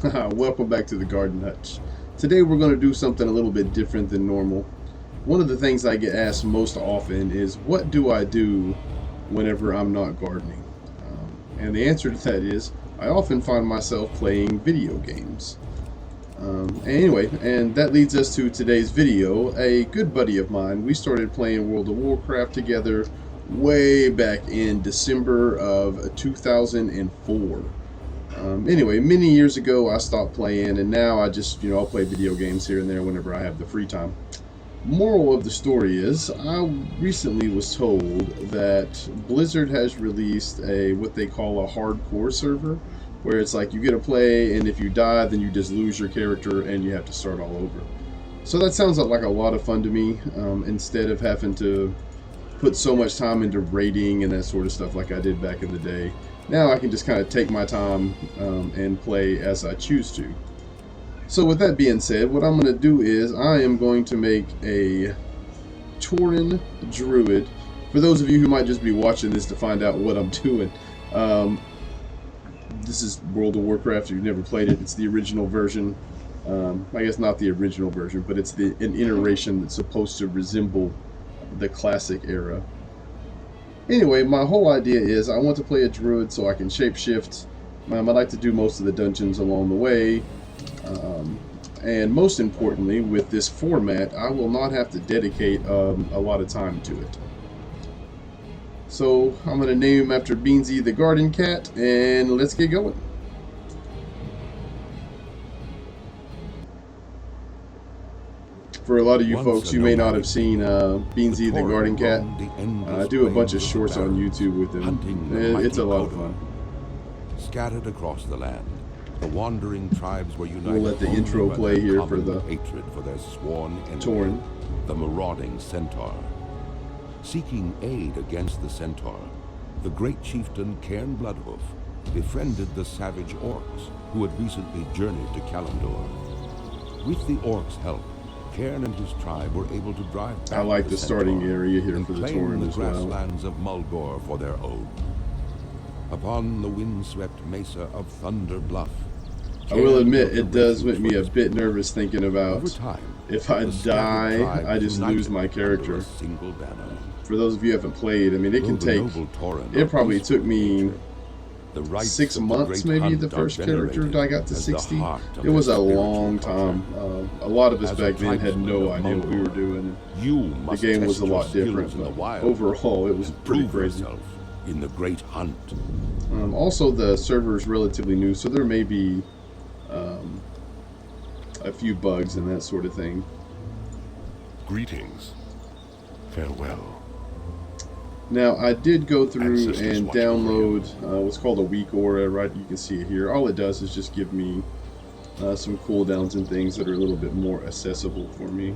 Welcome back to the Garden Hutch. Today we're going to do something a little bit different than normal. One of the things I get asked most often is, what do I do whenever I'm not gardening? And the answer to that is, I often find myself playing video games. Anyway, and that leads us to today's video. A good buddy of mine, we started playing World of Warcraft together way back in December of 2004. Anyway, many years ago I stopped playing, and now I just, I'll play video games here and there whenever I have the free time. Moral of the story is, I recently was told that Blizzard has released what they call a hardcore server, where it's like you get to play, and if you die, then you just lose your character and you have to start all over. So that sounds like a lot of fun to me, instead of having to put so much time into raiding and that sort of stuff like I did back in the day. Now I can just kind of take my time and play as I choose to. So with that being said, what I'm going to do is I am going to make a Tauren Druid. For those of you who might just be watching this to find out what I'm doing, this is World of Warcraft. If you've never played it, it's the original version. I guess not the original version, but it's an iteration that's supposed to resemble the classic era. Anyway, my whole idea is I want to play a druid so I can shapeshift. I like to do most of the dungeons along the way. And most importantly, with this format, I will not have to dedicate a lot of time to it. So I'm going to name him after Beansy the Garden Cat, and let's get going. For a lot of you folks, you may not have seen Beansy the Garden Cat. I do a bunch of shorts on YouTube with him. It's a lot of fun. Scattered across the land, the wandering tribes were united. We'll let the intro play here for the hatred for their sworn enemy, Tauren, the marauding centaur. Seeking aid against the centaur, the great chieftain Cairn Bloodhoof befriended the savage orcs who had recently journeyed to Kalimdor. With the orcs' help, Cairn and his tribe were able to drive back I like the starting area here for the Tauren as well. Grasslands of Mulgore for their own. Upon the windswept mesa of Thunder Bluff, I will admit it does make me a bit nervous thinking about if I die, I just lose my character. For those of you who haven't played, I mean, it can take. It probably took me 6 months, maybe, the first character I got to 60. It was a long time. A lot of us back then had no idea what we were doing. The game was a lot different, but overall, it was pretty crazy. In the great hunt. Also, the server is relatively new, so there may be a few bugs and that sort of thing. Greetings. Farewell. Now, I did go through and download what's called a weak aura, right? You can see it here. All it does is just give me some cooldowns and things that are a little bit more accessible for me.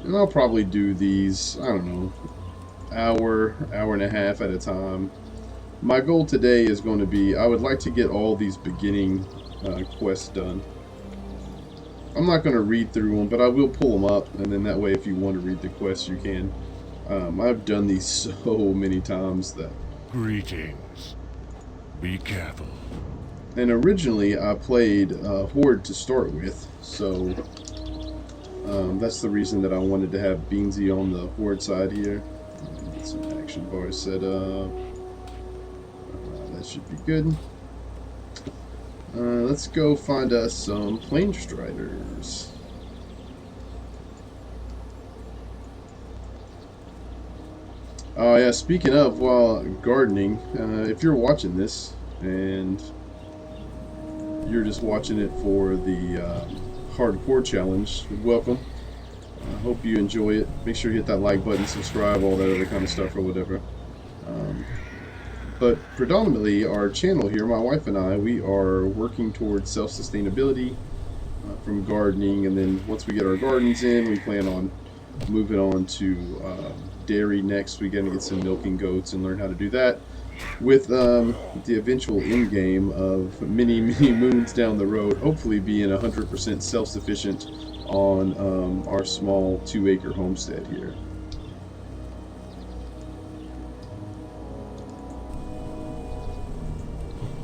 And I'll probably do these, I don't know, hour and a half at a time. My goal today is going to be, I would like to get all these beginning quests done. I'm not going to read through them, but I will pull them up, and then that way if you want to read the quests you can. I've done these so many times that... Greetings. Be careful. And originally I played Horde to start with, so that's the reason that I wanted to have Beansy on the Horde side here. Get some action bars set up. That should be good. Let's go find us some Plane Striders. Oh yeah, speaking of, while gardening, if you're watching this and you're just watching it for the hardcore challenge, welcome. I hope you enjoy it. Make sure you hit that like button, subscribe, all that other kind of stuff or whatever. But predominantly our channel here, my wife and I, we are working towards self-sustainability from gardening, and then once we get our gardens in, we plan on moving on to dairy next. We gotta get some milking goats and learn how to do that, with the eventual end game of many moons down the road, hopefully being 100% self-sufficient on our small 2-acre homestead here.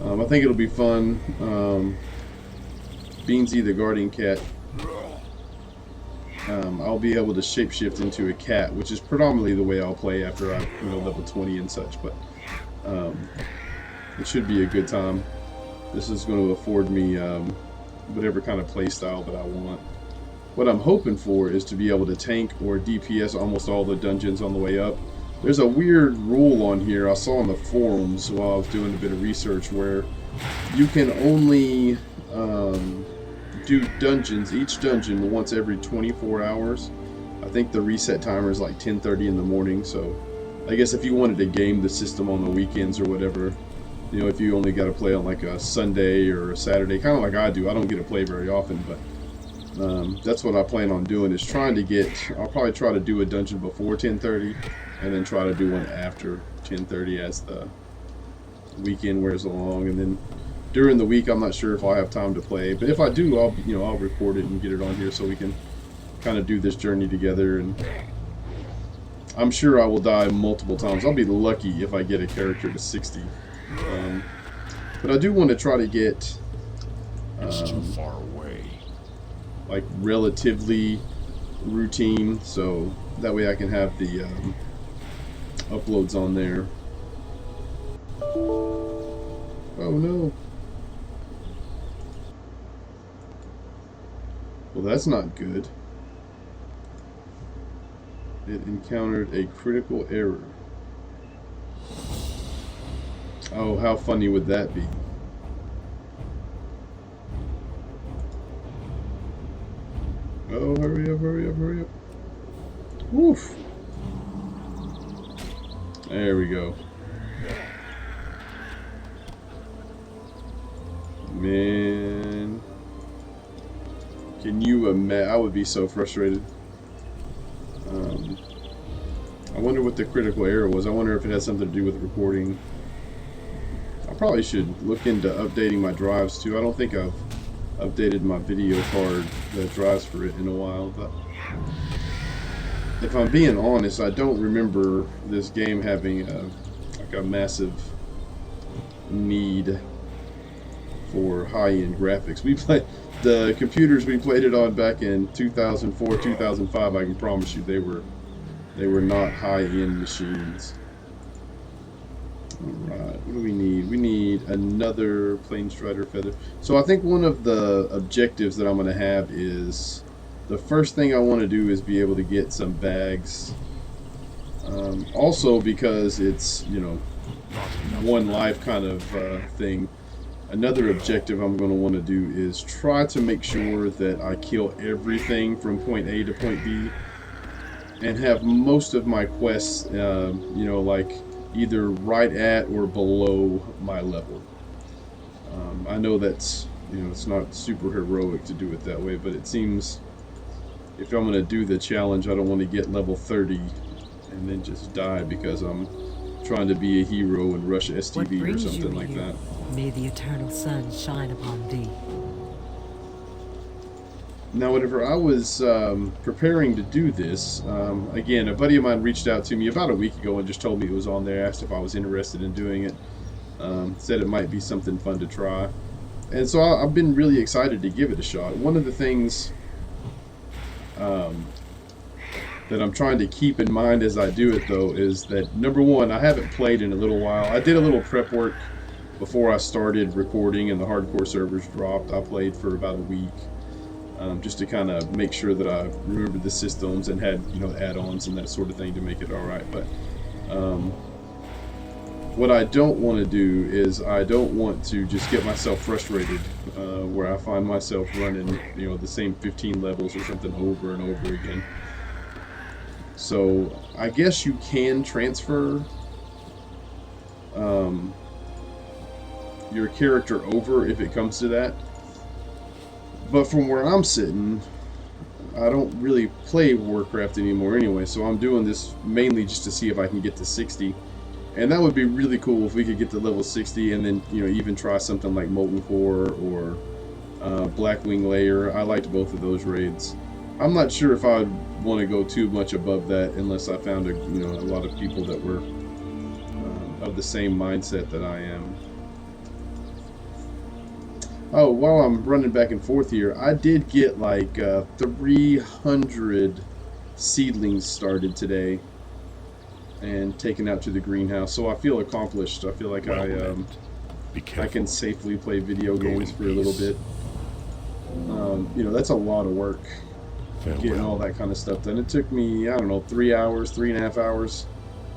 I think it'll be fun. Beansy the guardian cat, I'll be able to shapeshift into a cat, which is predominantly the way I'll play after I, level 20 and such. But it should be a good time. This is going to afford me whatever kind of play style that I want. What I'm hoping for is to be able to tank or DPS almost all the dungeons on the way up. There's a weird rule on here I saw on the forums while I was doing a bit of research where you can only do dungeons, each dungeon once every 24 hours. I think the reset timer is like 10:30 in the morning, so I guess if you wanted to game the system on the weekends or whatever, if you only got to play on like a Sunday or a Saturday, kind of like I do. I don't get to play very often, but that's what I plan on doing, is trying to get, I'll probably try to do a dungeon before 10:30 and then try to do one after 10:30 as the weekend wears along. And then during the week, I'm not sure if I'll have time to play, but if I do, I'll record it and get it on here so we can kind of do this journey together. And I'm sure I will die multiple times. I'll be lucky if I get a character to 60. But I do want to try to get It's too far away. like relatively routine, so that way I can have the uploads on there. Oh no. Well, that's not good. It encountered a critical error. Oh, how funny would that be? Oh, hurry up, hurry up, hurry up. Woof. There we go. Man. Can you imagine? I would be so frustrated. I wonder what the critical error was. I wonder if it had something to do with recording. I probably should look into updating my drives too. I don't think I've updated my video card that drives for it in a while, but if I'm being honest, I don't remember this game having a massive need for high-end graphics. The computers we played it on back in 2004, 2005. I can promise you they were not high-end machines. Alright, what do we need? We need another plain strider feather. So I think one of the objectives that I'm going to have is, the first thing I want to do is be able to get some bags. Also because it's, one life kind of thing. Another objective I'm going to want to do is try to make sure that I kill everything from point A to point B and have most of my quests, like either right at or below my level. I know that's, it's not super heroic to do it that way, but it seems if I'm going to do the challenge, I don't want to get level 30 and then just die because I'm trying to be a hero and rush STV or something like that. May the eternal sun shine upon thee. Now, whenever I was preparing to do this, again, a buddy of mine reached out to me about a week ago and just told me it was on there, asked if I was interested in doing it, said it might be something fun to try. And so I've been really excited to give it a shot. One of the things that I'm trying to keep in mind as I do it, though, is that, number one, I haven't played in a little while. I did a little prep work before I started recording and the hardcore servers dropped. I played for about a week. Just to kind of make sure that I remembered the systems and had, add-ons and that sort of thing to make it all right. But what I don't want to do is I don't want to just get myself frustrated where I find myself running, the same 15 levels or something over and over again. So I guess you can transfer your character over if it comes to that. But from where I'm sitting, I don't really play Warcraft anymore anyway, so I'm doing this mainly just to see if I can get to 60. And that would be really cool if we could get to level 60 and then, even try something like Molten Core or Blackwing Lair. I liked both of those raids. I'm not sure if I'd want to go too much above that unless I found a lot of people that were of the same mindset that I am. Oh, while I'm running back and forth here, I did get like 300 seedlings started today and taken out to the greenhouse. So I feel accomplished. I feel like Well met. Be I careful. can safely play video Go games in for a little peace. bit. You know, that's a lot of work getting all Farewell. that kind of stuff done. It took me, I don't know, 3 hours, 3.5 hours.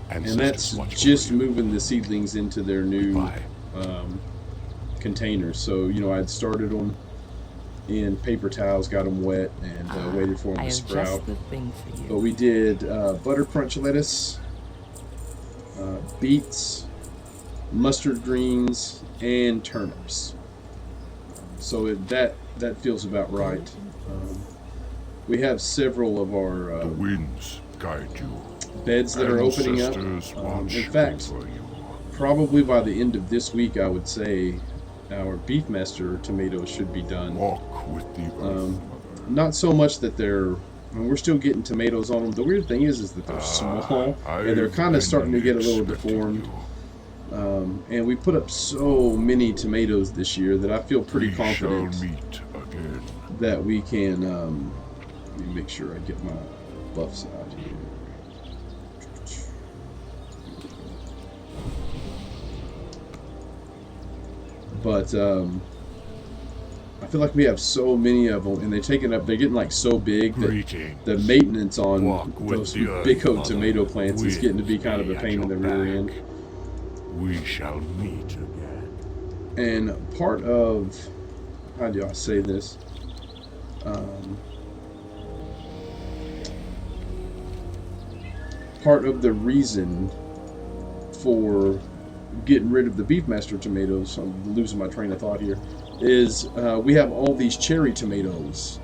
And Ancestors that's watch just over you. moving the seedlings into their new Goodbye. containers. So, you know, I'd started them in paper towels, got them wet, and waited for them I to have sprout. just the thing for But you. we did butter crunch lettuce, beets, mustard greens, and turnips. So that feels about right. We have several of our The winds guide you. beds that are opening up. Ancestors watch In fact, over you. probably by the end of this week, I would say our Beefmaster tomatoes should be done. Walk with the earth. Not so much that they're, I mean, we're still getting tomatoes on them. The weird thing is that they're small and they're kind of starting to get a little deformed. And we put up so many tomatoes this year that I feel pretty We confident shall meet again. that we can. Let me make sure I get my buffs out here. But I feel like we have so many of them, and they're taking up. They're getting like so big that Greetings. the maintenance on Walk with those the earth, big old mother. tomato plants is getting to be Winds kind of a be pain at in the your rear end. back. We shall meet again. And part of, how do I say this? Part of the reason for getting rid of the Beefmaster tomatoes, I'm losing my train of thought here, is we have all these cherry tomatoes.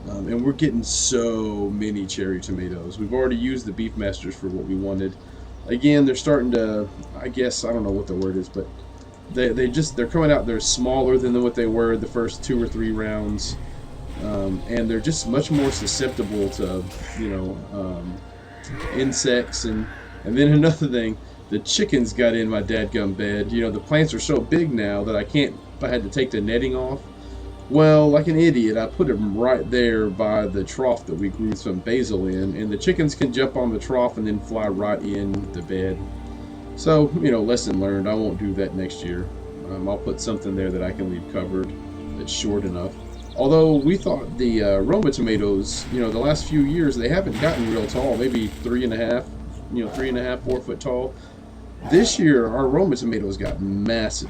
And we're getting so many cherry tomatoes. We've already used the Beefmasters for what we wanted. Again, they're starting to, I guess, I don't know what the word is, but they're coming out, they're smaller than what they were the first 2 or 3 rounds. And they're just much more susceptible to, you know, insects. And then another thing, the chickens got in my dadgum bed. You know, the plants are so big now that I had to take the netting off. Well, like an idiot, I put them right there by the trough that we grew some basil in, and the chickens can jump on the trough and then fly right in the bed. So, you know, lesson learned. I won't do that next year. I'll put something there that I can leave covered that's short enough. Although we thought the Roma tomatoes, you know, the last few years, they haven't gotten real tall, maybe 3.5, 3.5, 4 foot tall. This year, our Roma tomatoes got massive.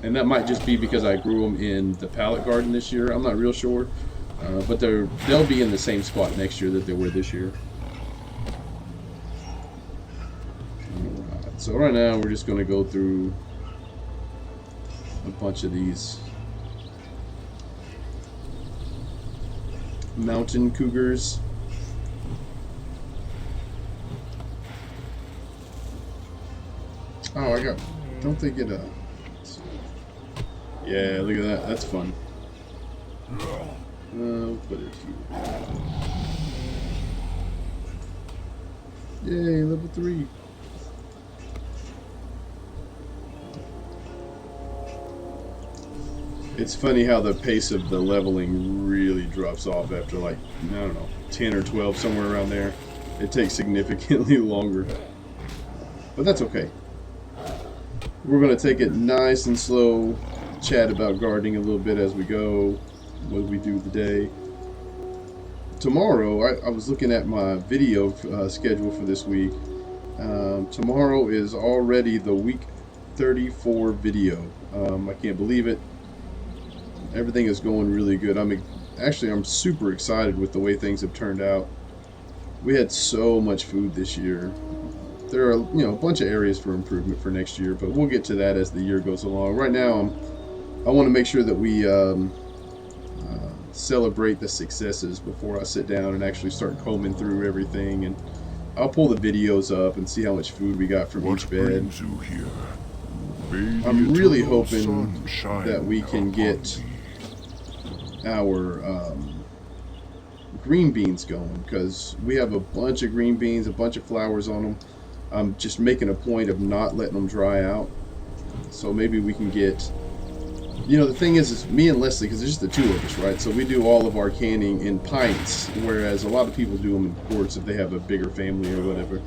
And that might just be because I grew them in the pallet garden this year. I'm not real sure. But they'll be in the same spot next year that they were this year. Alright, so right now we're just going to go through a bunch of these mountain cougars. Oh, don't they get a... Yeah, look at that. That's fun. We'll put it here. Yay, level 3. It's funny how the pace of the leveling really drops off after, like, I don't know, 10 or 12, somewhere around there. It takes significantly longer. But that's okay. We're going to take it nice and slow, chat about gardening a little bit as we go, what we do today. Tomorrow, I was looking at my video schedule for this week. Tomorrow is already the week 34 video. I can't believe it. Everything is going really good. I'm super excited with the way things have turned out. We had so much food this year. There are, a bunch of areas for improvement for next year, but we'll get to that as the year goes along. Right now, I want to make sure that we celebrate the successes before I sit down and actually start combing through everything. And I'll pull the videos up and see how much food we got from each bed. Brings you here? May the I'm really eternal hoping sun shine that we can upon get thee. our green beans going, because we have a bunch of green beans, a bunch of flowers on them. I'm just making a point of not letting them dry out, so maybe we can get you know, the thing is me and Leslie, because it's just the two of us, right? So we do all of our canning in pints, whereas a lot of people do them in quarts if they have a bigger family or whatever.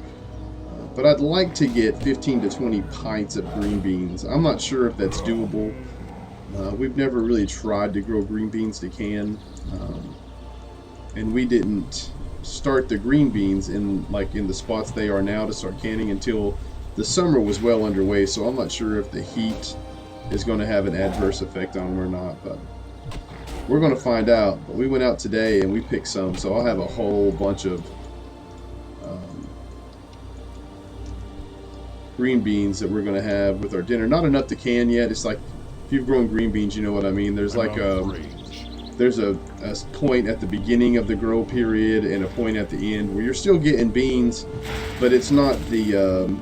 But I'd like to get 15 to 20 pints of green beans. I'm not sure if that's doable. We've never really tried to grow green beans to can, and we didn't start the green beans in the spots they are now to start canning until the summer was well underway. So I'm not sure if the heat is going to have an adverse effect on them or not, but we're going to find out. But we went out today and we picked some, so I'll have a whole bunch of green beans that we're going to have with our dinner. Not enough to can yet. It's like, if you've grown green beans, you know what I mean. There's like a point at the beginning of the grow period and a point at the end where you're still getting beans, but it's not the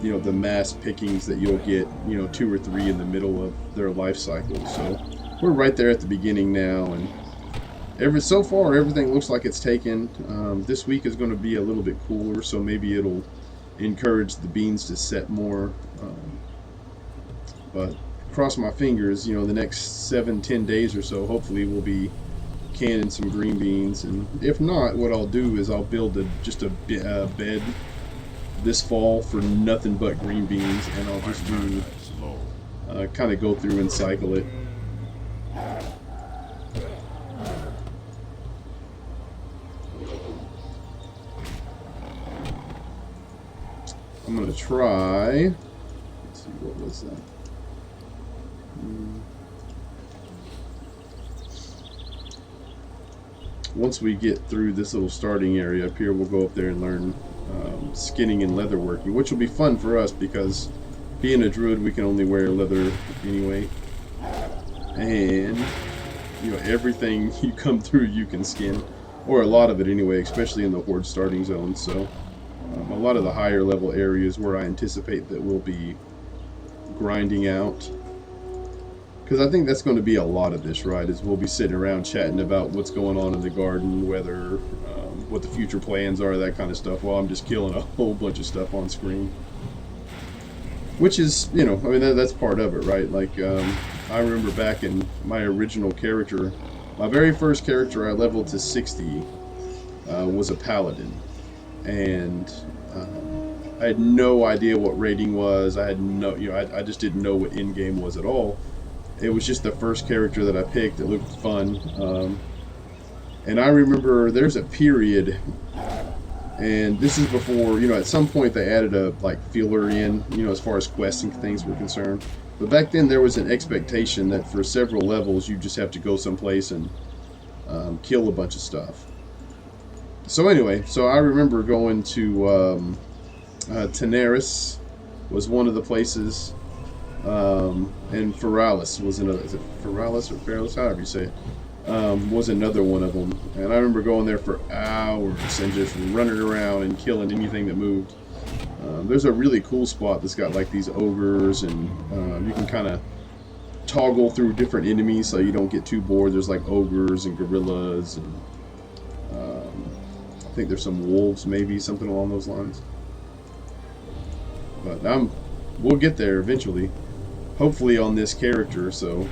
you know, the mass pickings that you'll get, you know, 2 or 3 in the middle of their life cycle. So we're right there at the beginning now, and so far everything looks like it's taken. This week is going to be a little bit cooler, so maybe it'll encourage the beans to set more. But cross my fingers, you know, the next 7-10 days or so, hopefully we'll be canning some green beans. And if not, what I'll do is I'll build just a bed this fall for nothing but green beans, and I'll just do kind of go through and cycle it. I'm gonna try. Let's see, what was that? Once we get through this little starting area up here, we'll go up there and learn skinning and leather working, which will be fun for us because being a druid, we can only wear leather anyway. And you know, everything you come through, you can skin, or a lot of it anyway, especially in the horde starting zone. So a lot of the higher level areas where I anticipate that we'll be grinding out, because I think that's going to be a lot of this, right? Is we'll be sitting around chatting about what's going on in the garden, whether what the future plans are, that kind of stuff, while I'm just killing a whole bunch of stuff on screen. Which is, you know, I mean, that's part of it, right? Like, I remember back in my original character, my very first character I leveled to 60 was a paladin. And I had no idea what rating was. I had no, you know, I just didn't know what in-game was at all. It was just the first character that I picked. It looked fun. And I remember there's a period, and this is before, you know, at some point they added a, like, filler in, you know, as far as questing things were concerned. But back then there was an expectation that for several levels you just have to go someplace and kill a bunch of stuff. So anyway, so I remember going to Tenaris was one of the places, and Feralis was another. Is it Feralis or Feralis? However you say it. Was another one of them. And I remember going there for hours and just running around and killing anything that moved. There's a really cool spot that's got like these ogres, and you can kind of toggle through different enemies so you don't get too bored. There's like ogres and gorillas, and I think there's some wolves, maybe, something along those lines. But we'll get there eventually, hopefully on this character. So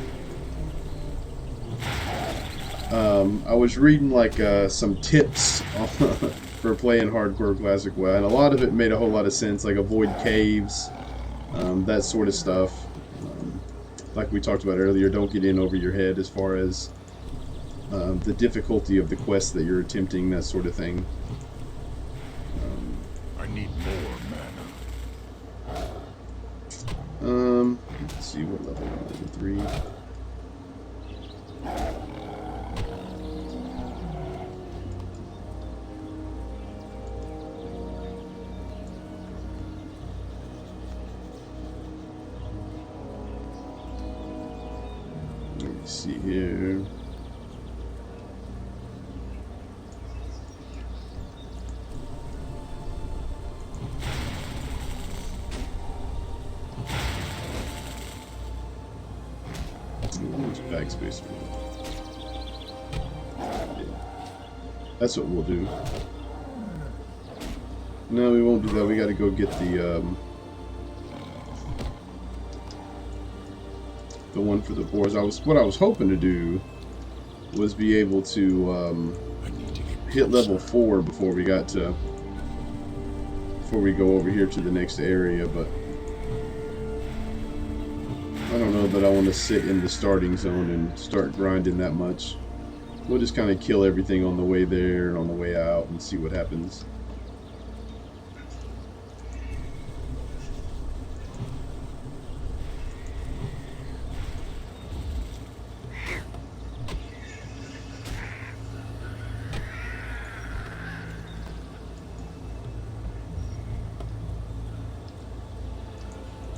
I was reading like some tips for playing hardcore classic WoW, and a lot of it made a whole lot of sense, like avoid caves, that sort of stuff. Like we talked about earlier, don't get in over your head as far as the difficulty of the quest that you're attempting, that sort of thing. I need more mana. Let's see, what level am I? 3. Let me see here. Backspace. Yeah. That's what we'll do. No, we won't do that. We got to go get the the one for the boars. What I was hoping to do was be able to hit level 4 before we go over here to the next area, but I don't know that I want to sit in the starting zone and start grinding that much. We'll just kind of kill everything on the way there and on the way out and see what happens.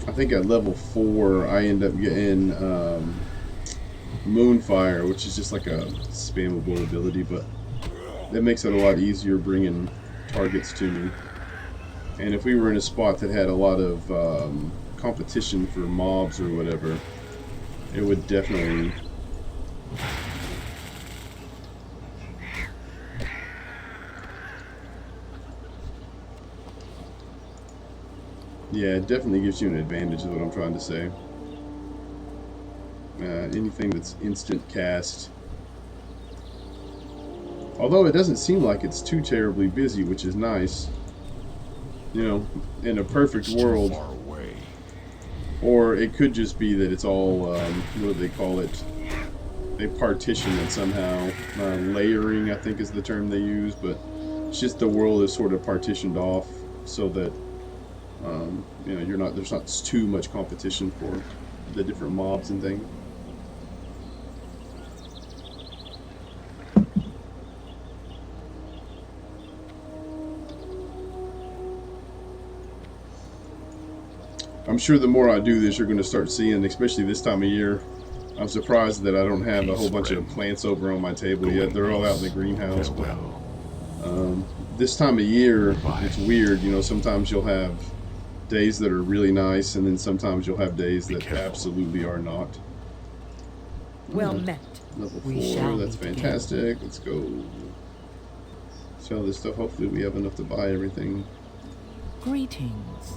I think at level 4 I end up getting Moonfire, which is just like a spammable ability, but that makes it a lot easier bringing targets to me. And if we were in a spot that had a lot of competition for mobs or whatever, it would definitely... Yeah, it definitely gives you an advantage is what I'm trying to say. Anything that's instant cast. Although it doesn't seem like it's too terribly busy, which is nice. You know, in a perfect world. Or it could just be that it's all, what do they call it? They partition it somehow. Layering, I think is the term they use, but it's just the world is sort of partitioned off so that you know, there's not too much competition for the different mobs and things. I'm sure the more I do this, you're going to start seeing, especially this time of year. I'm surprised that I don't have a whole bunch of plants over on my table yet. They're all out in the greenhouse. But, this time of year, it's weird. You know, sometimes you'll have days that are really nice, and then sometimes you'll have days that absolutely are not. Well met. Level 4, that's fantastic. Let's go sell this stuff. Hopefully we have enough to buy everything. Greetings.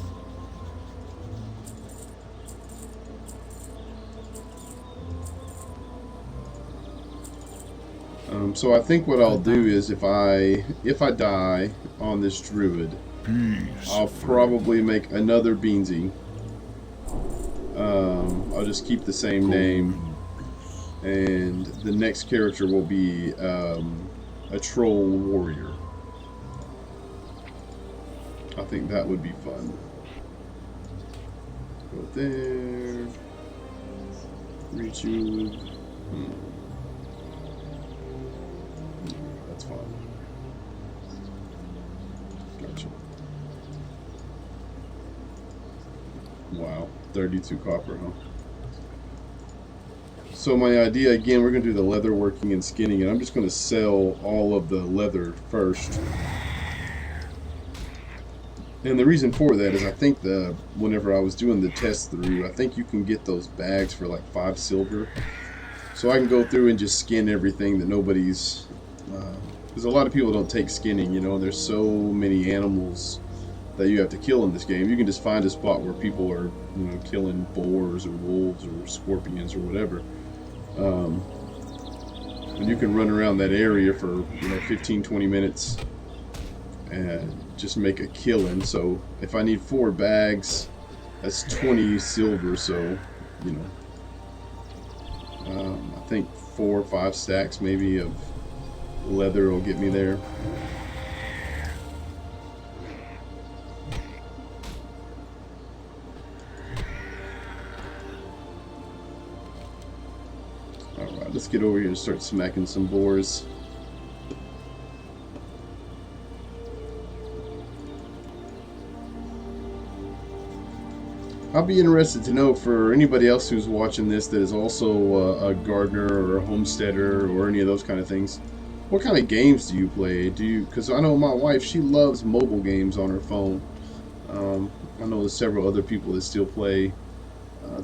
So I think what I'll do is if I die on this druid, I'll probably make another Beansy. I'll just keep the same name, and the next character will be a troll warrior. I think that would be fun. Go there. Reach you. That's fine. Gotcha. Wow, 32 copper, huh? So my idea, again, we're going to do the leather working and skinning, and I'm just going to sell all of the leather first. And the reason for that is I think whenever I was doing the test through, I think you can get those bags for like 5 silver. So I can go through and just skin everything that nobody's... because a lot of people don't take skinning, you know. There's so many animals that you have to kill in this game. You can just find a spot where people are, you know, killing boars or wolves or scorpions or whatever. And you can run around that area for, you know, 15-20 minutes and just make a killing. So if I need 4 bags, that's 20 silver. So, you know, I think 4 or 5 stacks maybe of leather will get me there. Alright, let's get over here and start smacking some boars. I'll be interested to know for anybody else who's watching this that is also a gardener or a homesteader or any of those kind of things. What kind of games do you play? Because I know my wife, she loves mobile games on her phone. I know there's several other people that still play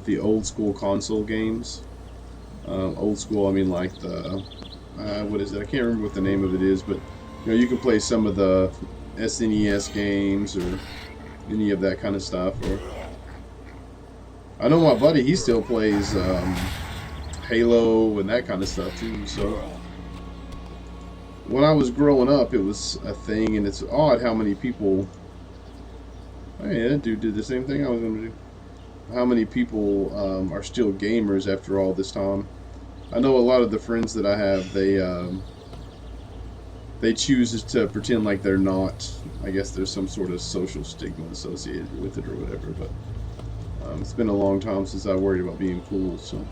the old school console games. Old school, I mean like the, what is it? I can't remember what the name of it is, but you know, you can play some of the SNES games or any of that kind of stuff. Or I know my buddy, he still plays Halo and that kind of stuff too, so when I was growing up, it was a thing, and it's odd how many people... Hey, that dude did the same thing I was going to do. How many people are still gamers after all this time. I know a lot of the friends that I have, they choose to pretend like they're not. I guess there's some sort of social stigma associated with it or whatever, but it's been a long time since I worried about being cool, so...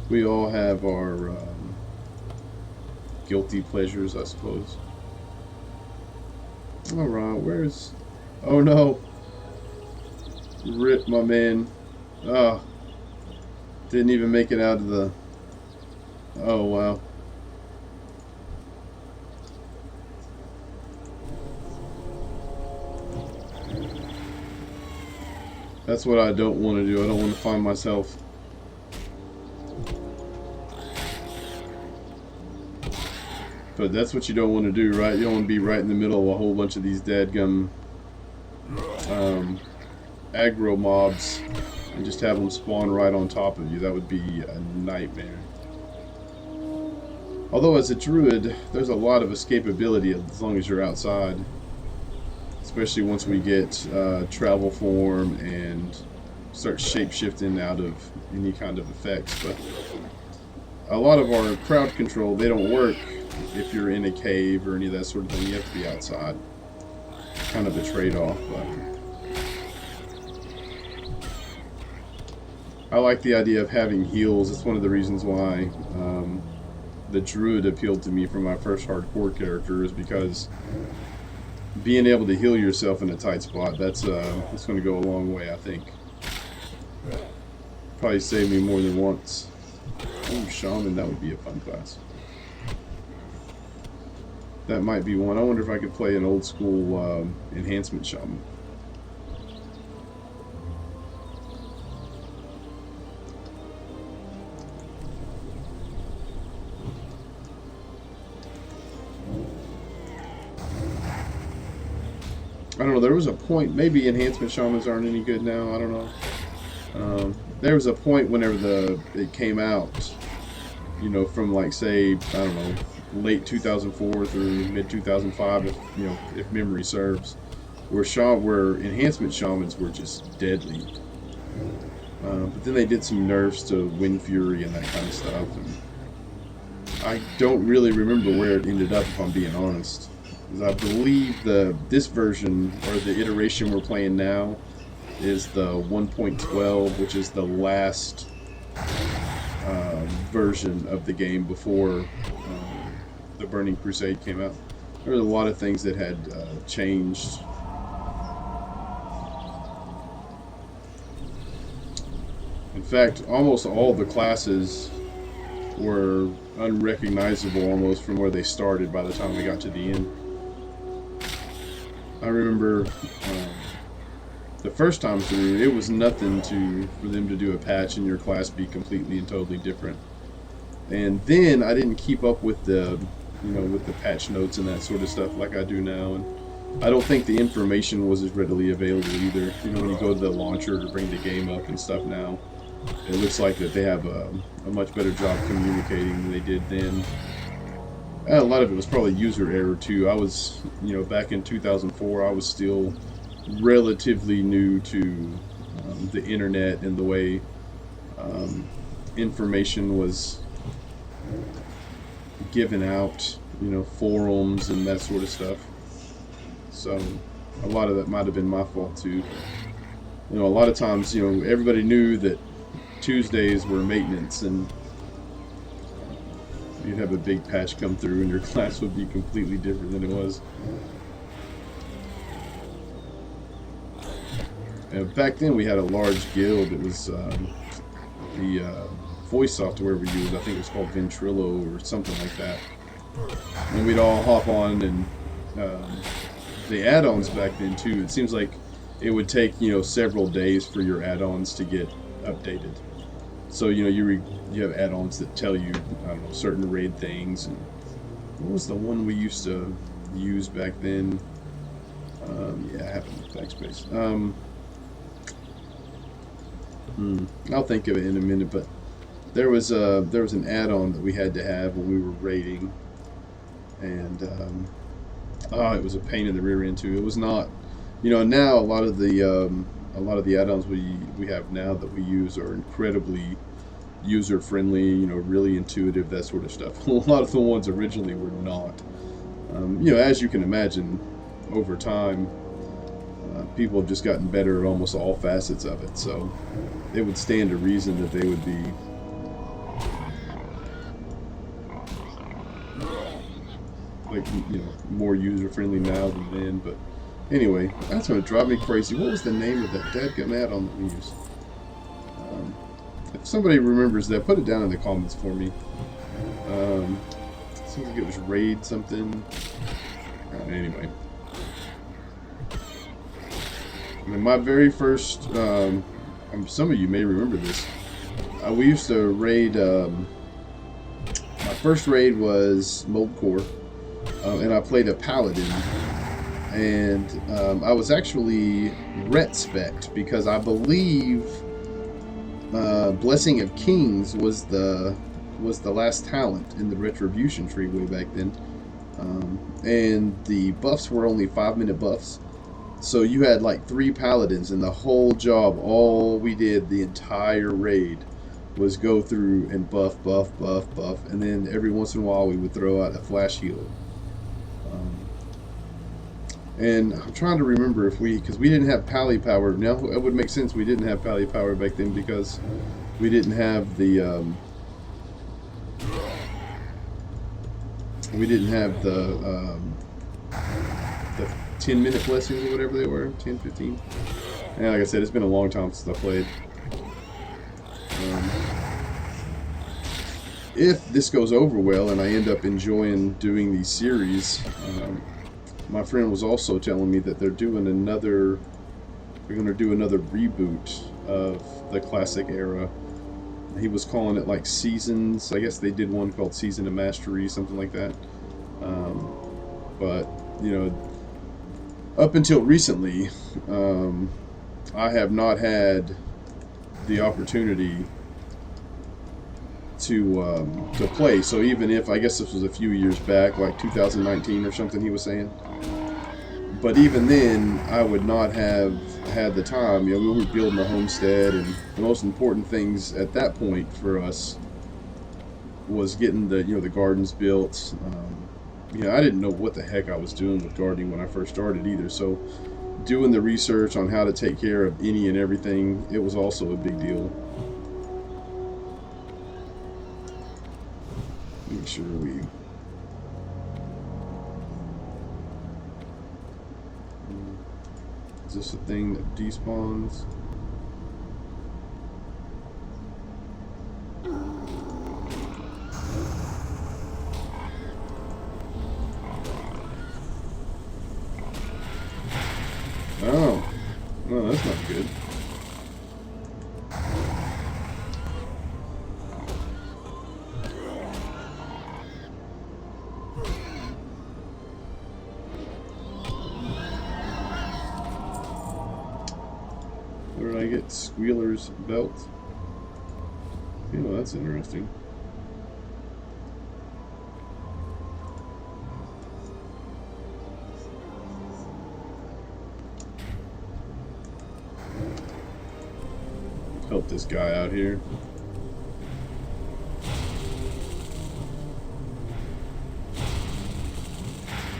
We all have our guilty pleasures, I suppose. Alright, where's... Oh no! Rip, my man. Ah. Didn't even make it out of the... Oh, wow. That's what I don't want to do. I don't want to find myself... But that's what you don't want to do, right? You don't want to be right in the middle of a whole bunch of these dadgum aggro mobs and just have them spawn right on top of you. That would be a nightmare. Although as a druid, there's a lot of escapability as long as you're outside. Especially once we get travel form and start shape-shifting out of any kind of effects. But a lot of our crowd control, they don't work if you're in a cave or any of that sort of thing. You have to be outside. Kind of a trade-off, but I like the idea of having heals. It's one of the reasons why the druid appealed to me for my first hardcore character, is because being able to heal yourself in a tight spot, that's going to go a long way, I think. Probably saved me more than once. Ooh, shaman, that would be a fun class. That might be one. I wonder if I could play an old school enhancement shaman. I don't know, there was a point, maybe enhancement shamans aren't any good now, I don't know. There was a point whenever it came out, you know, from like, say, I don't know, late 2004 through mid 2005, if memory serves, where enhancement shamans were just deadly. But then they did some nerfs to Wind Fury and that kind of stuff. And I don't really remember where it ended up, if I'm being honest. Because I believe this version, or the iteration we're playing now, is the 1.12, which is the last version of the game before the Burning Crusade came out. There were a lot of things that had changed. In fact, almost all the classes were unrecognizable almost from where they started by the time we got to the end. I remember the first time through, it was nothing for them to do a patch and your class be completely and totally different. And then I didn't keep up with with the patch notes and that sort of stuff like I do now. And I don't think the information was as readily available either. You know, when you go to the launcher to bring the game up and stuff now, it looks like that they have a much better job communicating than they did then. A lot of it was probably user error too. I was, back in 2004, I was still relatively new to the internet and the way information was given out, forums and that sort of stuff. So a lot of that might have been my fault too. A lot of times, everybody knew that Tuesdays were maintenance, and you'd have a big patch come through and your class would be completely different than it was. And back then we had a large guild. It was the voice software we used, I think it was called Ventrilo or something like that. And we'd all hop on, and the add-ons back then too, it seems like it would take, several days for your add-ons to get updated. So, you have add-ons that tell you, I don't know, certain raid things. And what was the one we used to used back then. Yeah, I have enough backspace. I'll think of it in a minute, but there was an add-on that we had to have when we were raiding, and it was a pain in the rear end too. It was not, now a lot of the add-ons we have now that we use are incredibly user-friendly, really intuitive, that sort of stuff. A lot of the ones originally were not. As you can imagine, over time, people have just gotten better at almost all facets of it, so it would stand to reason that they would be more user-friendly now than then. But anyway, that's going to drive me crazy. What was the name of that dadgum add-on that we used? If somebody remembers that, put it down in the comments for me. Seems like it was raid something. Anyway. My very first, some of you may remember this. We used to raid, my first raid was Mold Core, and I played a Paladin. And I was actually ret-spec'd because I believe Blessing of Kings was the last talent in the Retribution tree way back then. And the buffs were only 5-minute buffs. So you had like 3 paladins, and the whole job, all we did the entire raid was go through and buff, and then every once in a while we would throw out a flash healer. And I'm trying to remember because we didn't have pally power. Now it would make sense we didn't have pally power back then because we didn't have the 10-minute blessings or whatever they were, 10, 15. And like I said, it's been a long time since I played. If this goes over well and I end up enjoying doing these series, my friend was also telling me that they're going to do another reboot of the classic era. He was calling it like Seasons. I guess they did one called Season of Mastery, something like that. But up until recently, I have not had the opportunity to play. So even if, I guess this was a few years back, like 2019 or something he was saying. But even then, I would not have had the time. We were building a homestead, and the most important things at that point for us was getting the gardens built. I didn't know what the heck I was doing with gardening when I first started either. So doing the research on how to take care of any and everything, it was also a big deal. Make sure we... Is this a thing that despawns? Oh, no, that's not good. Where did I get Squealer's belt? That's interesting. Help this guy out here.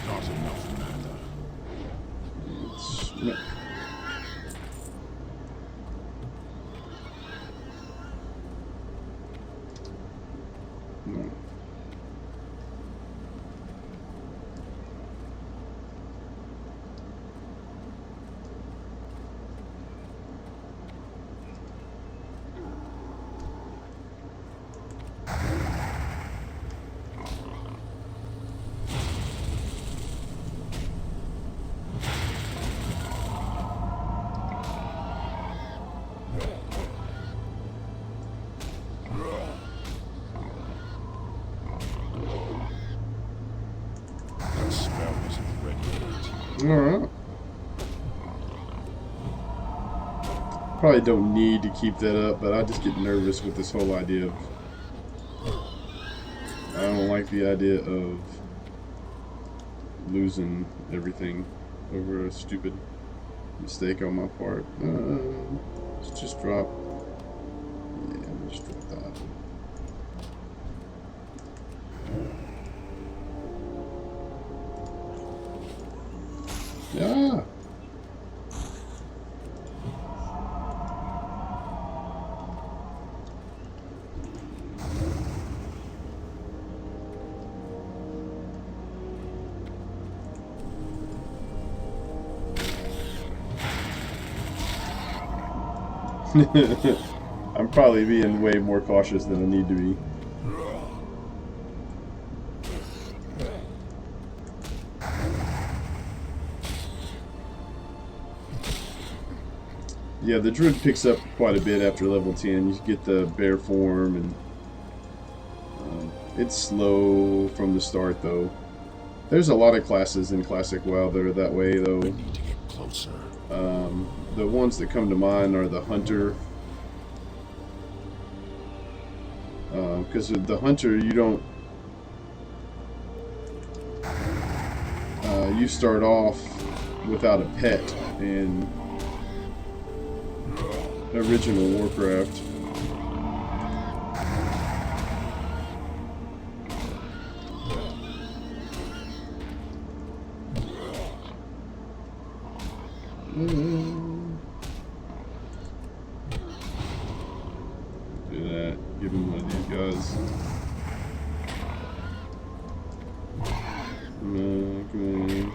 Not enough mana. No. No. Alright. Probably don't need to keep that up, but I just get nervous with this whole idea of... I don't like the idea of losing everything over a stupid mistake on my part. Let's just drop... Yeah, let's drop that. Yeah. I'm probably being way more cautious than I need to be. Yeah, the Druid picks up quite a bit after level 10. You get the bear form, and it's slow from the start, though. There's a lot of classes in Classic WoW that are that way, though. I need to get closer. The ones that come to mind are the Hunter. Because the Hunter, you don't... you start off without a pet in original Warcraft. Do that. Give him one of these guys. Okay.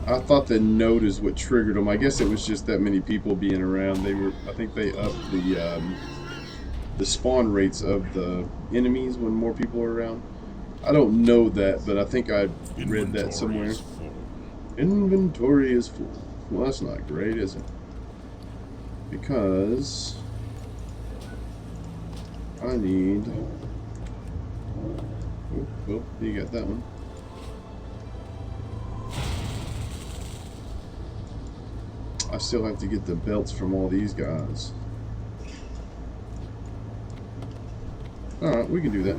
I thought the note is what triggered them. I guess it was just that many people being around. They were. I think they upped the spawn rates of the enemies when more people are around. I don't know that, but I think I read that somewhere. Inventory is full. Well, that's not great, is it? Because I need... Oh, you got that one. I still have to get the belts from all these guys. Alright, we can do that.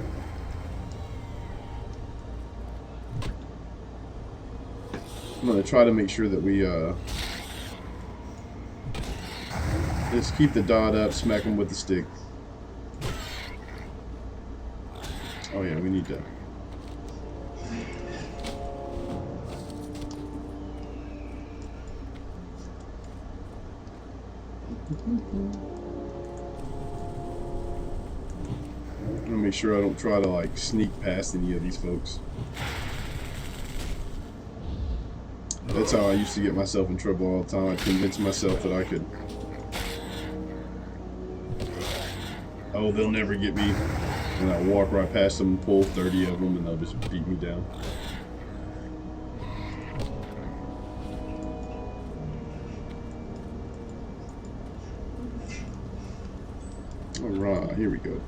I'm going to try to make sure that we just keep the dot up, smack them with the stick. Oh yeah, we need that. I'm going to make sure I don't try to like sneak past any of these folks. That's how I used to get myself in trouble all the time. I'd convince myself that I could... Oh, they'll never get me. And I walk right past them, pull 30 of them, and they'll just beat me down. Alright, here we go.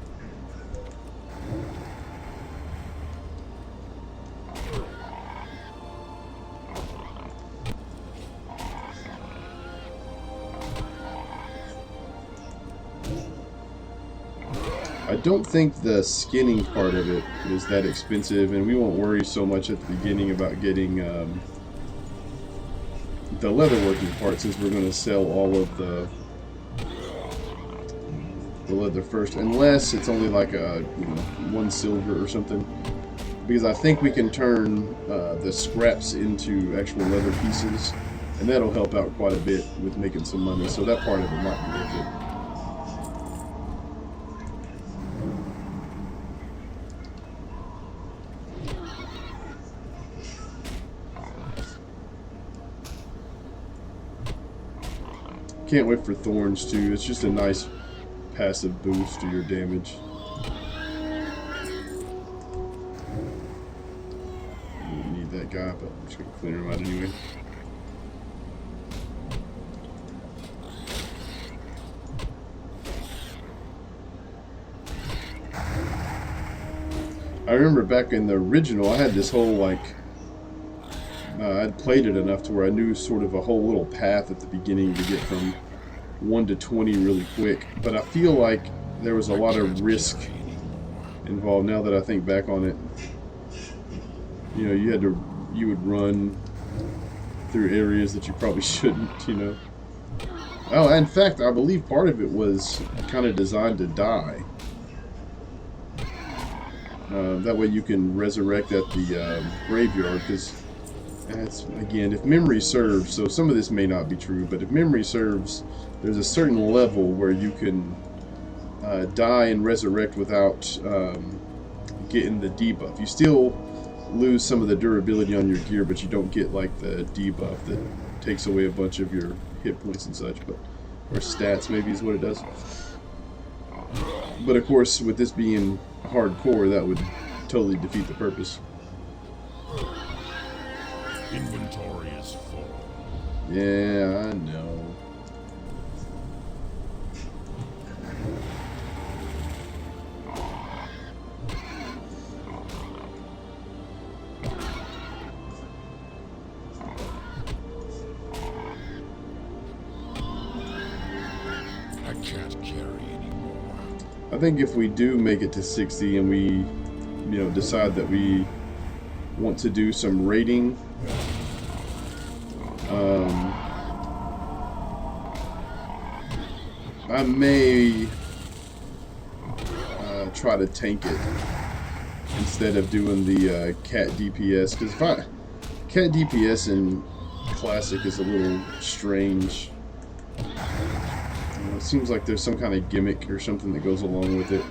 I don't think the skinning part of it is that expensive, and we won't worry so much at the beginning about getting the leatherworking part, since we're going to sell all of the leather first, unless it's only like a 1 silver or something, because I think we can turn the scraps into actual leather pieces, and that'll help out quite a bit with making some money, so that part of it might be worth it. Can't wait for thorns too. It's just a nice passive boost to your damage. Don't need that guy, but I'm just gonna clear him out anyway. I remember back in the original, I had this whole, like, I'd played it enough to where I knew sort of a whole little path at the beginning to get from 1 to 20 really quick. But I feel like there was a lot of risk involved now that I think back on it. You know, you would run through areas that you probably shouldn't, you know. Oh, in fact, I believe part of it was kind of designed to die. That way you can resurrect at the graveyard, because that's, again, if memory serves, so some of this may not be true, but if memory serves, there's a certain level where you can die and resurrect without getting the debuff. You still lose some of the durability on your gear, but you don't get like the debuff that takes away a bunch of your hit points and such, but or stats maybe is what it does. But of course, with this being hardcore, that would totally defeat the purpose. Inventory is full. Yeah, I know. I can't carry anymore. I think if we do make it to 60 and we, you know, decide that we want to do some raiding, I may try to tank it instead of doing the cat DPS, because if cat DPS in Classic is a little strange. It seems like there's some kind of gimmick or something that goes along with it.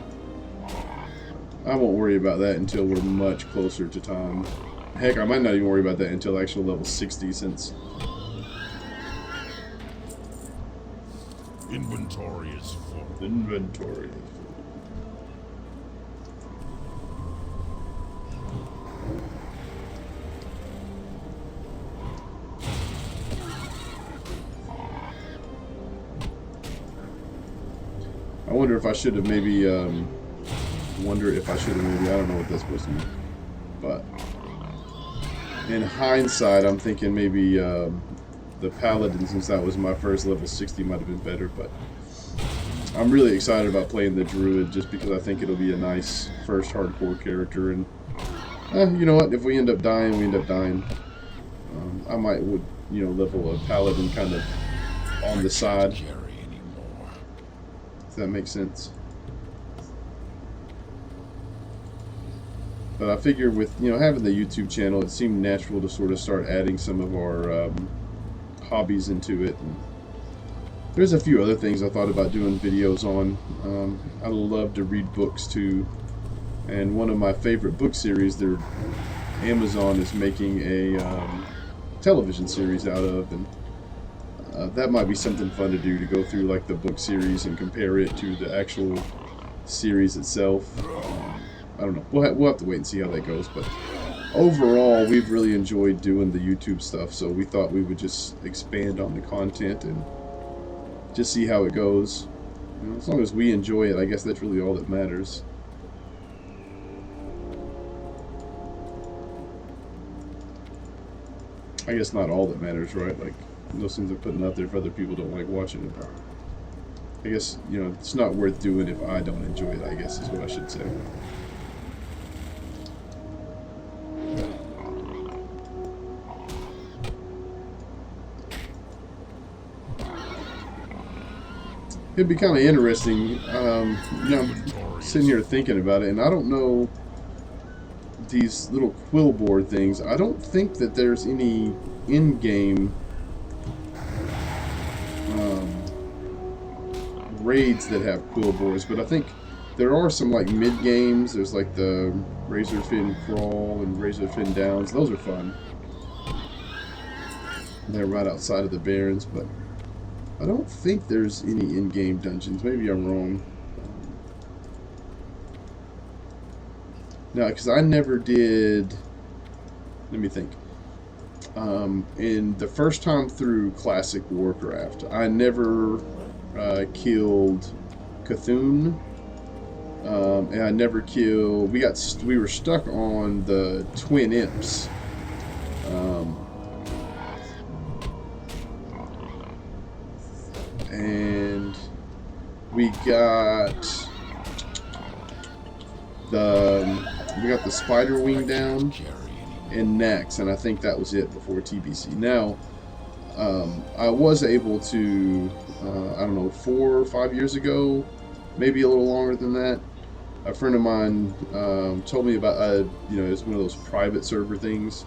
I won't worry about that until we're much closer to time. Heck, I might not even worry about that until actual level 60, since Inventory is full. inventory. I wonder if I should have maybe, I don't know what that's supposed to mean. But in hindsight, I'm thinking maybe the Paladin, since that was my first level 60, might have been better. But I'm really excited about playing the Druid, just because I think it'll be a nice first hardcore character. And you know what? If we end up dying, we end up dying. I might would, you know, level a Paladin kind of on the side. If that makes sense. But I figure with, you know, having the YouTube channel, it seemed natural to sort of start adding some of our hobbies into it. And there's a few other things I thought about doing videos on. I love to read books too, and one of my favorite book series, Amazon is making a television series out of, and that might be something fun to do, to go through like the book series and compare it to the actual series itself. I don't know. We'll have to wait and see how that goes. But overall, we've really enjoyed doing the YouTube stuff, so we thought we would just expand on the content and just see how it goes. You know, as long as we enjoy it, I guess that's really all that matters. I guess not all that matters, right? Like, those things I'm putting out there, if other people don't like watching it, I guess, you know, it's not worth doing if I don't enjoy it, I guess is what I should say. It'd be kind of interesting, you know, I'm sitting here thinking about it, and I don't know these little quill board things. I don't think that there's any in-game raids that have quill boards, but I think there are some like mid-games. There's like the Razorfin Crawl and Razorfin Downs. Those are fun. They're right outside of the Barrens, but I don't think there's any in-game dungeons. Maybe I'm wrong. No, because I never did. Let me think. In the first time through Classic Warcraft, I never killed Cthulhu. And I never killed. We were stuck on the twin imps. And we got the spider wing down and Nex, and I think that was it before TBC. Now, I was able to, I don't know, 4 or 5 years ago, maybe a little longer than that, a friend of mine told me about, you know, it's one of those private server things,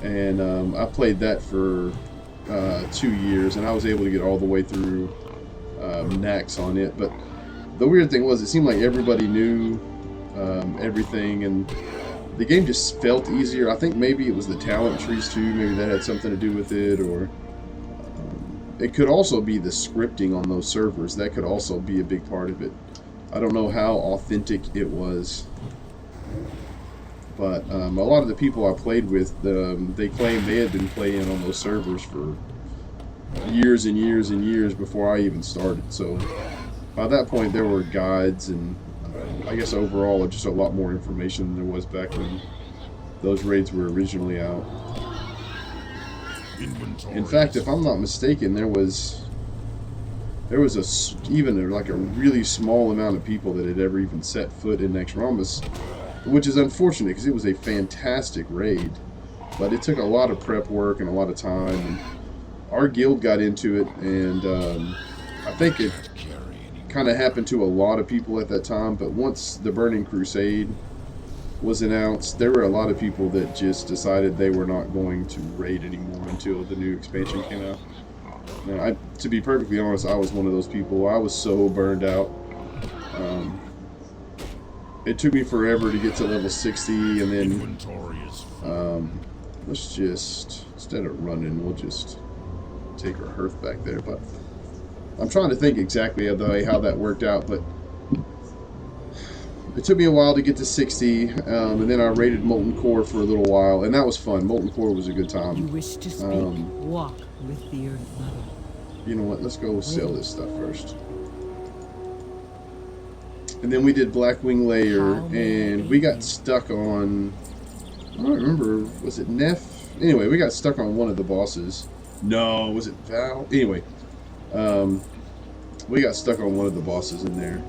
and I played that for 2 years, and I was able to get all the way through Nax on it. But the weird thing was, it seemed like everybody knew everything, and the game just felt easier. I think maybe it was the talent trees too. Maybe that had something to do with it, or it could also be the scripting on those servers. That could also be a big part of it. I don't know how authentic it was, but a lot of the people I played with, they claimed they had been playing on those servers for years and years and years before I even started. So by that point, there were guides and I guess overall just a lot more information than there was back when those raids were originally out. In fact, if I'm not mistaken, there was even like a really small amount of people that had ever even set foot in Nexramas, which is unfortunate because it was a fantastic raid, but it took a lot of prep work and a lot of time. And our guild got into it, and I think it kind of happened to a lot of people at that time. But once the Burning Crusade was announced, there were a lot of people that just decided they were not going to raid anymore until the new expansion came out. Now, to be perfectly honest, I was one of those people. I was so burned out. It took me forever to get to level 60, and then let's just, instead of running, we'll just take our hearth back there. But I'm trying to think exactly how that worked out, but it took me a while to get to 60, and then I raided Molten Core for a little while, and that was fun. Molten Core was a good time. You wish to speak? Walk with the Earth Mother. You know what? Let's go sell this stuff first. And then we did Blackwing Layer, and we got stuck on, I don't remember, was it Neff? Anyway, we got stuck on one of the bosses. No, was it Val? Anyway, we got stuck on one of the bosses in there,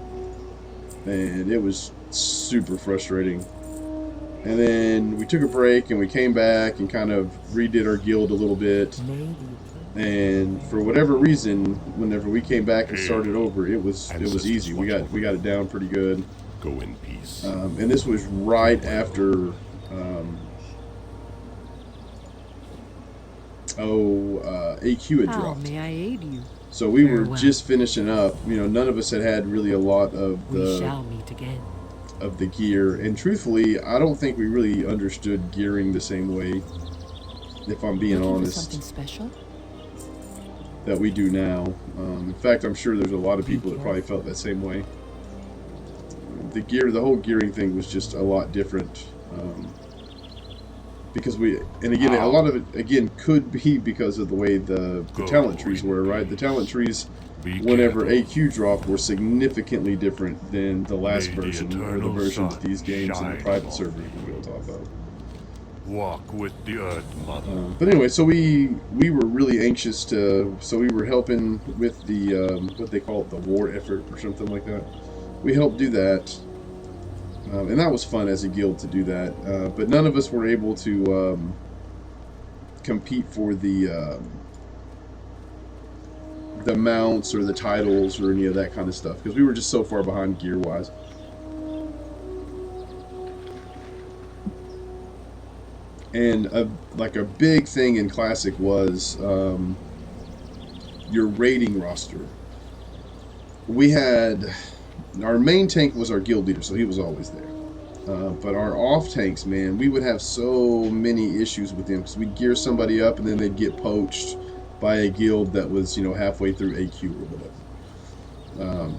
and it was super frustrating. And then we took a break, and we came back and kind of redid our guild a little bit. And for whatever reason, whenever we came back and started over, it was easy. We got it down pretty good. Go in peace. And this was right after AQ had How dropped. may I aid you? So we were Farewell. just finishing up. You know, none of us had really a lot of We shall meet again. the gear, and truthfully, I don't think we really understood gearing the same way, if I'm being Looking for honest, something special? that we do now. In fact, I'm sure there's a lot of people that probably felt that same way. The whole gearing thing was just a lot different, because a lot of it again could be because of the way the talent trees were, right? The talent trees, whenever AQ dropped, were significantly different than the last version, or the versions of these games in the private servers we'll talk about. Walk with the Earth Mother. But anyway, so we were really anxious so we were helping with the, what they call it, the war effort or something like that. We helped do that, and that was fun as a guild to do that, but none of us were able to compete for the mounts or the titles or any of that kind of stuff, because we were just so far behind gear-wise. And like a big thing in Classic was your raiding roster. We had, our main tank was our guild leader, so he was always there. But our off tanks, man, we would have so many issues with them because we'd gear somebody up and then they'd get poached by a guild that was, you know, halfway through AQ or whatever.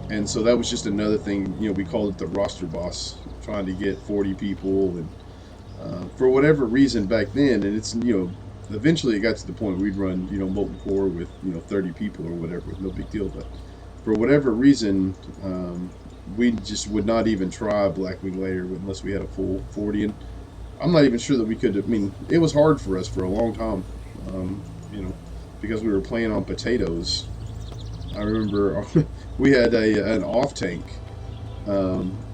And so that was just another thing, you know, we called it the roster boss, trying to get 40 people. And for whatever reason back then, and it's, you know, eventually it got to the point where we'd run, you know, Molten Core with, you know, 30 people or whatever, with no big deal. But for whatever reason, we just would not even try Blackwing Lair unless we had a full 40. And I'm not even sure that we could. I mean, it was hard for us for a long time, you know, because we were playing on potatoes. I remember we had an off tank.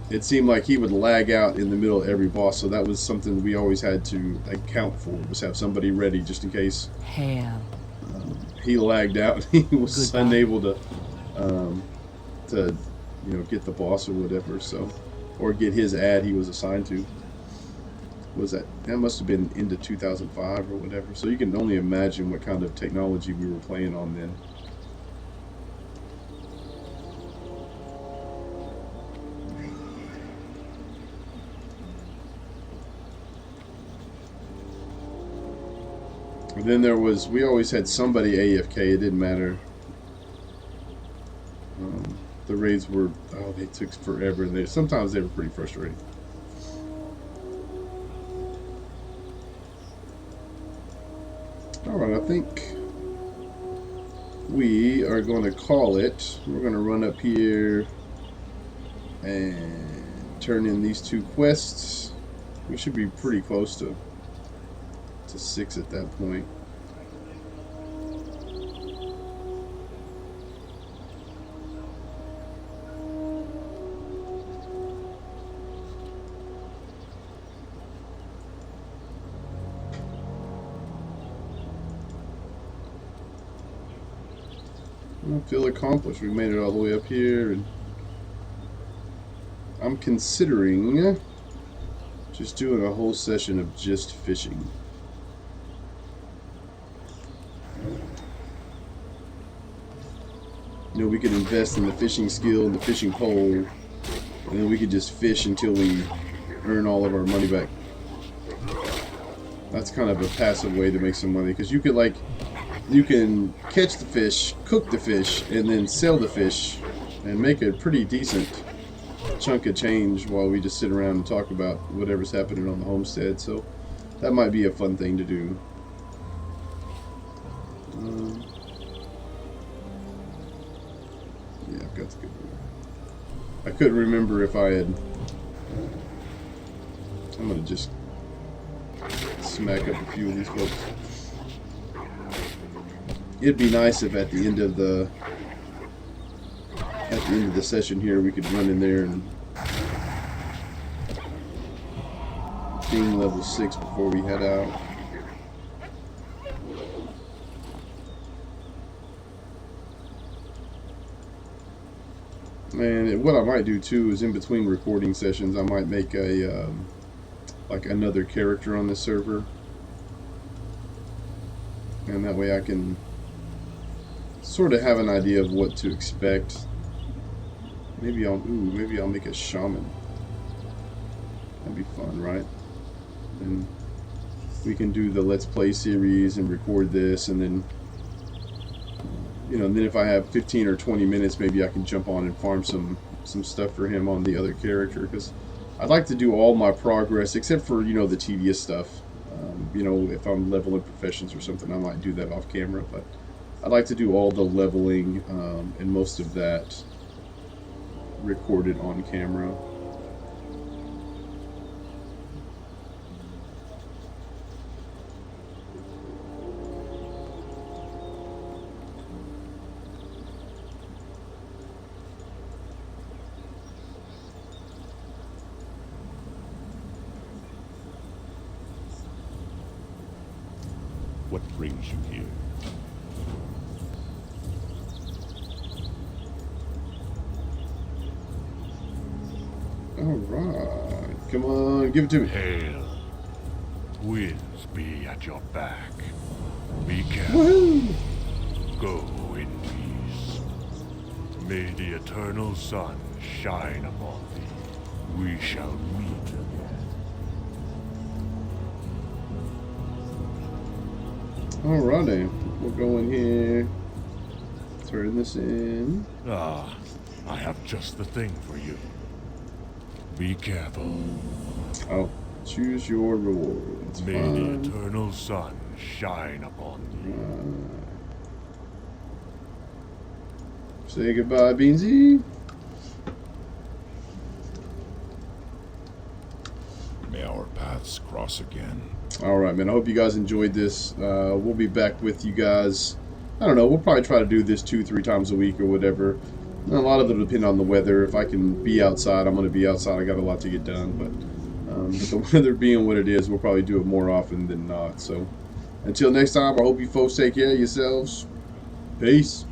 It seemed like he would lag out in the middle of every boss, so that was something we always had to account for, was have somebody ready just in case Hail. he lagged out. He was Goodbye. unable to you know, get the boss or whatever, so, or get his ad he was assigned to. Was that must have been into 2005 or whatever, so you can only imagine what kind of technology we were playing on then. And then there was, we always had somebody AFK, it didn't matter. The raids were, oh, they took forever, and sometimes they were pretty frustrating. Alright, I think we are going to call it. We're going to run up here and turn in these 2 quests. We should be pretty close to 6 at that point. I feel accomplished. We made it all the way up here, and I'm considering just doing a whole session of just fishing. You know, we could invest in the fishing skill and the fishing pole, and then we could just fish until we earn all of our money back. That's kind of a passive way to make some money, because you could, like, you can catch the fish, cook the fish, and then sell the fish and make a pretty decent chunk of change while we just sit around and talk about whatever's happening on the homestead. So that might be a fun thing to do. Yeah, I've got to go. I couldn't remember if I had. I'm gonna just smack up a few of these folks. It'd be nice if at the end of the session here we could run in there and being level 6 before we head out. And what I might do too is in between recording sessions I might make a like another character on this server, and that way I can sort of have an idea of what to expect. Maybe I'll make a shaman. That'd be fun, right? And we can do the Let's Play series and record this, and then, you know, and then if I have 15 or 20 minutes, maybe I can jump on and farm some stuff for him on the other character, because I'd like to do all my progress except for, you know, the tedious stuff. You know, if I'm leveling professions or something, I might do that off camera, but I'd like to do all the leveling and most of that recorded on camera. What brings you here? Alright, come on, give it to me. Hail. Winds be at your back. Be careful. Woohoo! Go in peace. May the eternal sun shine upon thee. We shall meet again. Alrighty, we'll go in here, turn this in. Ah, I have just the thing for you. Be careful. Oh, choose your reward. It's May fine. the eternal sun shine upon thee. Say goodbye, Beansy. paths cross again. All right, man. I hope you guys enjoyed this. We'll be back with you guys. I don't know. We'll probably try to do this 2-3 times a week or whatever. A lot of it will depend on the weather. If I can be outside, I'm going to be outside. I got a lot to get done. But the weather being what it is, we'll probably do it more often than not. So until next time, I hope you folks take care of yourselves. Peace.